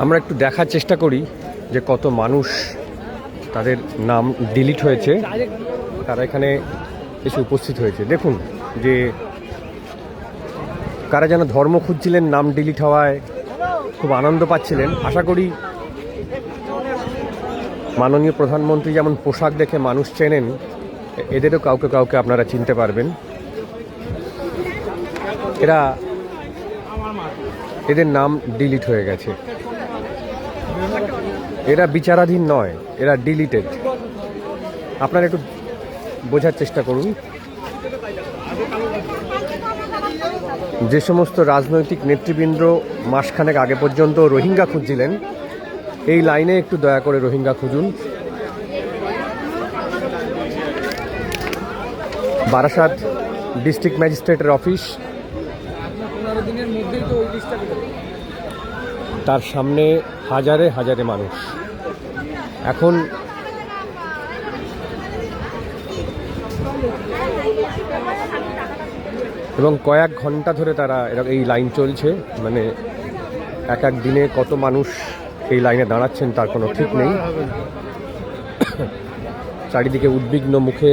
আমরা একটু দেখার চেষ্টা করি যে কত মানুষ তাদের নাম ডিলিট হয়েছে, তারা এখানে এসে উপস্থিত হয়েছে। দেখুন যে কারা যেন ধর্ম খুঁজছিলেন, নাম ডিলিট হওয়ায় খুব আনন্দ পাচ্ছিলেন। আশা করি মাননীয় প্রধানমন্ত্রী যেমন পোশাক দেখে মানুষ চেনেন, এদেরও কাউকে কাউকে আপনারা চিনতে পারবেন। এদের নাম ডিলিট হয়ে গেছে। এরা বিচারাধীন নয়, এরা ডিলিটেড। আপনারা একটু বোঝার চেষ্টা করুন। যে সমস্ত রাজনৈতিক নেতৃবৃন্দ মাসখানেক আগে পর্যন্ত রোহিঙ্গা খুঁজছিলেন, এই লাইনে একটু দয়া করে রোহিঙ্গা খুঁজুন। বারাসাত ডিস্ট্রিক্ট ম্যাজিস্ট্রেটের অফিস, তার সামনে হাজারে হাজারে মানুষ। এখন এবং কয়েক ঘন্টা ধরে তারা এই লাইন চলছে, মানে এক এক দিনে কত মানুষ এই লাইনে দাঁড়াচ্ছেন তার কোনো ঠিক নেই। চারিদিকে উদ্বিগ্ন মুখে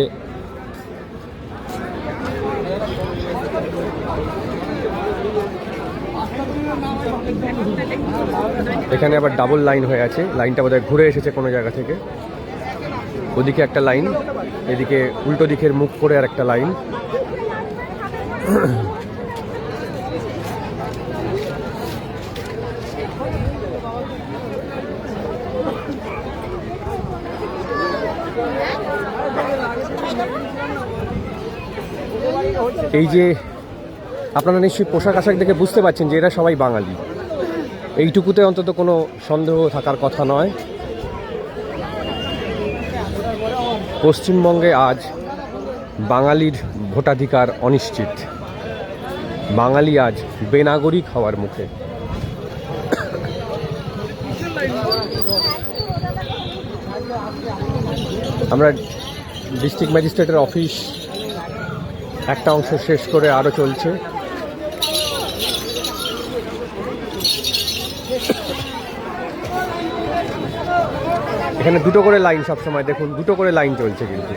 এখানে আবার ডাবল লাইন হয়ে আছে। লাইনটা বোধহয় ঘুরে এসেছে কোনো জায়গা থেকে। ওদিকে একটা লাইন, এদিকে উল্টো দিকের মুখ করে আর একটা লাইন। এই যে আপনারা নিশ্চয়ই পোশাক আশাক দেখে বুঝতে পারছেন যে এরা সবাই বাঙালি। এইটুকুতে অন্তত কোনো সন্দেহ থাকার কথা নয়। পশ্চিমবঙ্গে আজ বাঙালির ভোটাধিকার অনিশ্চিত। বাঙালি আজ বেনাগরিক হওয়ার মুখে। আমরা ডিস্ট্রিক্ট ম্যাজিস্ট্রেটের অফিস একটা অংশ শেষ করে আরও চলছে। এখানে দুটো করে লাইন সবসময়, দেখুন দুটো করে লাইন চলছে। কিন্তু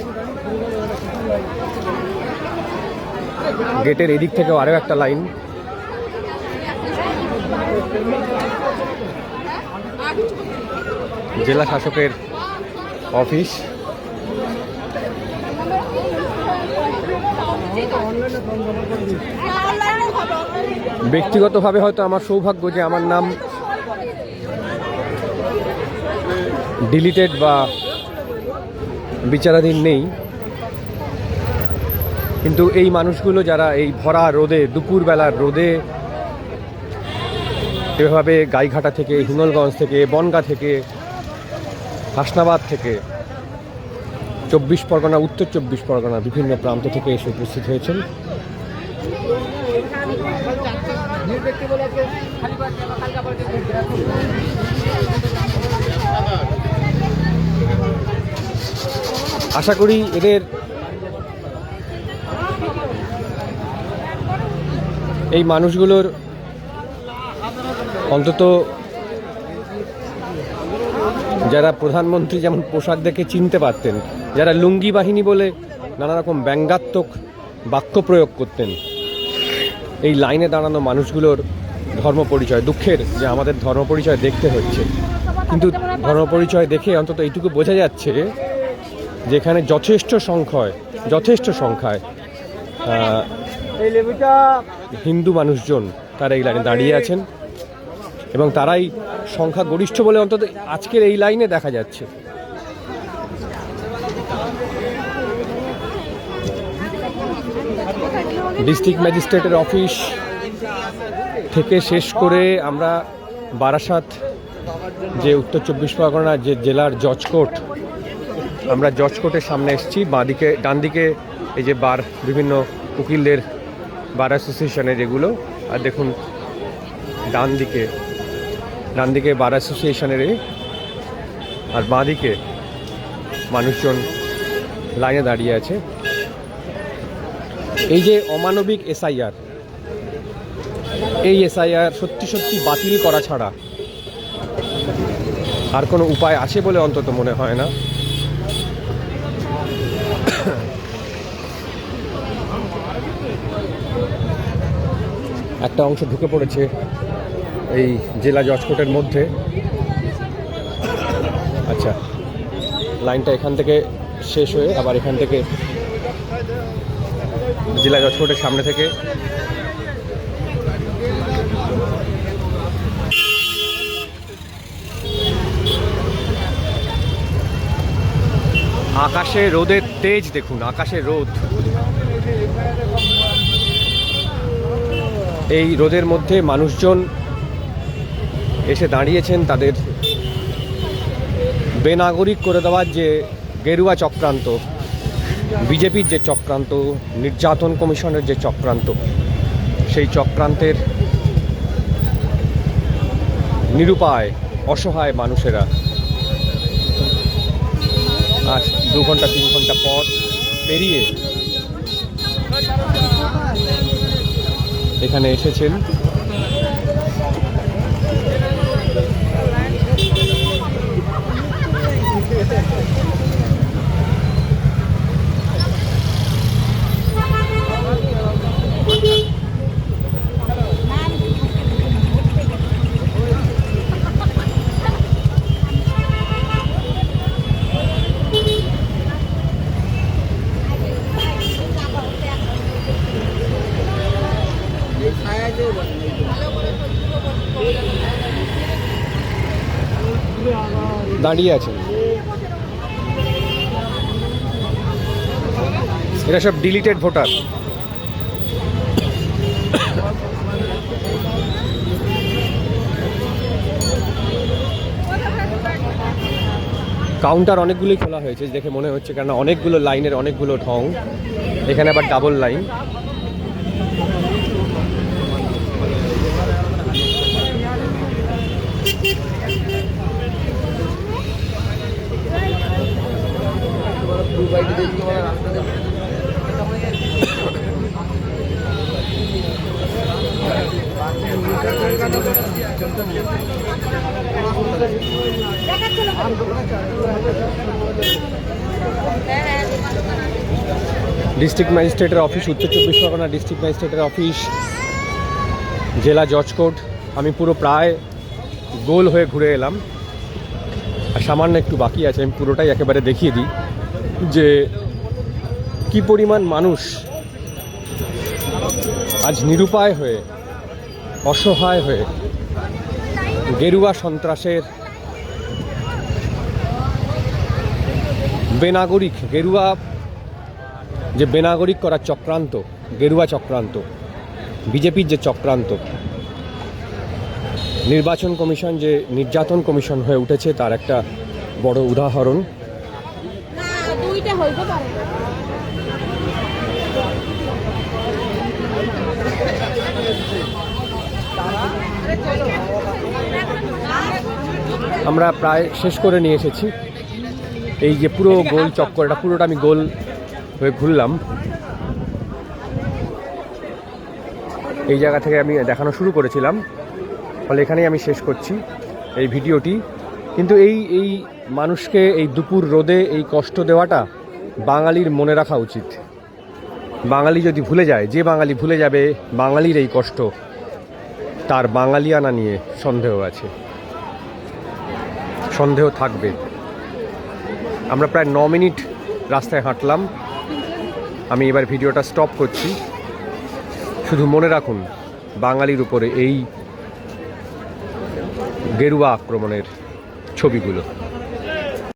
গেটের এদিক থেকেও আরও একটা লাইন। জেলা শাসকের অফিস, ব্যক্তিগতভাবে হয়তো আমার সৌভাগ্য যে আমার নাম ডিলিটেড বা বিচারাধীন নেই, কিন্তু এই মানুষগুলো যারা এই ভরা রোদে, দুপুরবেলার রোদে এভাবে গাইঘাটা থেকে, হিঙ্গলগঞ্জ থেকে, বনগাঁ থেকে, হাসনাবাদ থেকে, 24 পরগনা, উত্তর 24 পরগনা বিভিন্ন প্রান্ত থেকে এসে উপস্থিত হয়েছেন। আশা করি এদের এই মানুষগুলোর অন্তত যারা প্রধানমন্ত্রী যেমন পোশাক দেখে চিনতে পারতেন, যারা লুঙ্গি বাহিনী বলে নানা রকম ব্যঙ্গাত্মক বাক্য প্রয়োগ করতেন, এই লাইনে দাঁড়ানো মানুষগুলোর ধর্ম পরিচয়, দুঃখের যে আমাদের ধর্ম পরিচয় দেখতে হচ্ছে, কিন্তু ধর্ম পরিচয় দেখে অন্তত এইটুকু বোঝা যাচ্ছে যেখানে যথেষ্ট সংখ্যায় হিন্দু মানুষজন তারা এই লাইনে দাঁড়িয়ে আছেন এবং তারাই সংখ্যা গরিষ্ঠ বলে অন্তত আজকের এই লাইনে দেখা যাচ্ছে। ডিস্ট্রিক্ট ম্যাজিস্ট্রেটের অফিস থেকে শেষ করে আমরা বারাসাত যে উত্তর 24 পরগনার যে জেলার জজ কোর্ট, আমরা জজ কোর্টের সামনে এসেছি। বাঁদিকে ডান দিকে এই যে বার, বিভিন্ন উকিলদের বার অ্যাসোসিয়েশনের যেগুলো, আর দেখুন ডান দিকে বার অ্যাসোসিয়েশনের, আর বাঁদিকে মানুষজন লাইনে দাঁড়িয়ে আছে। এই যে অমানবিক এসআইআর, এই এসআইআর সত্যি বাতিল করা ছাড়া আর কোনো উপায় আছে বলে অন্তত মনে হয় না। একটা অংশ ঢুকে পড়েছে এই জেলা জজ কোর্টের মধ্যে। আচ্ছা, লাইনটা এখান থেকে শেষ হয়ে আবার এখান থেকে জেলা জজ কোর্টের সামনে থেকে আকাশে রোদের তেজ দেখুন, আকাশে রোদ। এই রোদের মধ্যে মানুষজন এসে দাঁড়িয়েছেন তাদের বেনাগরিক করে দেওয়ার যে গেরুয়া চক্রান্ত, বিজেপির যে চক্রান্ত, নির্যাতন কমিশনের যে চক্রান্ত, সেই চক্রান্তের নিরুপায় অসহায় মানুষেরা আজ 2 ঘন্টা 3 ঘন্টা পথ পেরিয়ে এখানে এসেছেন। দাঁড়িয়ে আছেন, এরা সব ডিলিটেড ভোটার। কাউন্টার অনেকগুলোই খোলা হয়েছে দেখে মনে হচ্ছে, কেন অনেকগুলো লাইনের অনেকগুলো ঢং। এখানে আবার ডাবল লাইন। ডিস্ট্রিক্ট ম্যাজিস্ট্রেটের অফিস, উত্তর 24 পরগনা ডিস্ট্রিক্ট ম্যাজিস্ট্রেটের অফিস, জেলা জজ কোর্ট। আমি পুরো প্রায় গোল হয়ে ঘুরে এলাম, আর সামান্য একটু বাকি আছে। আমি পুরোটাই একেবারে দেখিয়ে দিই যে কি পরিমাণ মানুষ আজ নিরুপায় হয়ে, অসহায় হয়ে গেরুয়া সন্ত্রাসের বেনাগরিক, গেরুয়া যে বেনাগরিক করার চক্রান্ত, গেরুয়া চক্রান্ত, বিজেপির যে চক্রান্ত, নির্বাচন কমিশন যে নির্যাতন কমিশন হয়ে উঠেছে তার একটা বড় উদাহরণ। আমরা প্রায় শেষ করে নিয়ে এসেছি। এই যে পুরো গোল চক্করটা, পুরোটা আমি গোল হয়ে ঘুরলাম। এই জায়গা থেকে আমি দেখানো শুরু করেছিলাম, ফলে এখানেই আমি শেষ করছি এই ভিডিওটি। কিন্তু এই মানুষকে এই দুপুর রোদে এই কষ্ট দেওয়াটা বাঙালির মনে রাখা উচিত। বাঙালি যদি ভুলে যায়, যে বাঙালি ভুলে যাবে বাঙালির এই কষ্ট, তার বাঙালিয়ানা নিয়ে সন্দেহ আছে, সন্দেহ থাকবে। আমরা প্রায় 9 মিনিট রাস্তায় হাঁটলাম। আমি এবার ভিডিওটা স্টপ করছি। শুধু মনে রাখুন বাঙালির উপরে এই গেরুয়া আক্রমণের ছবিগুলো।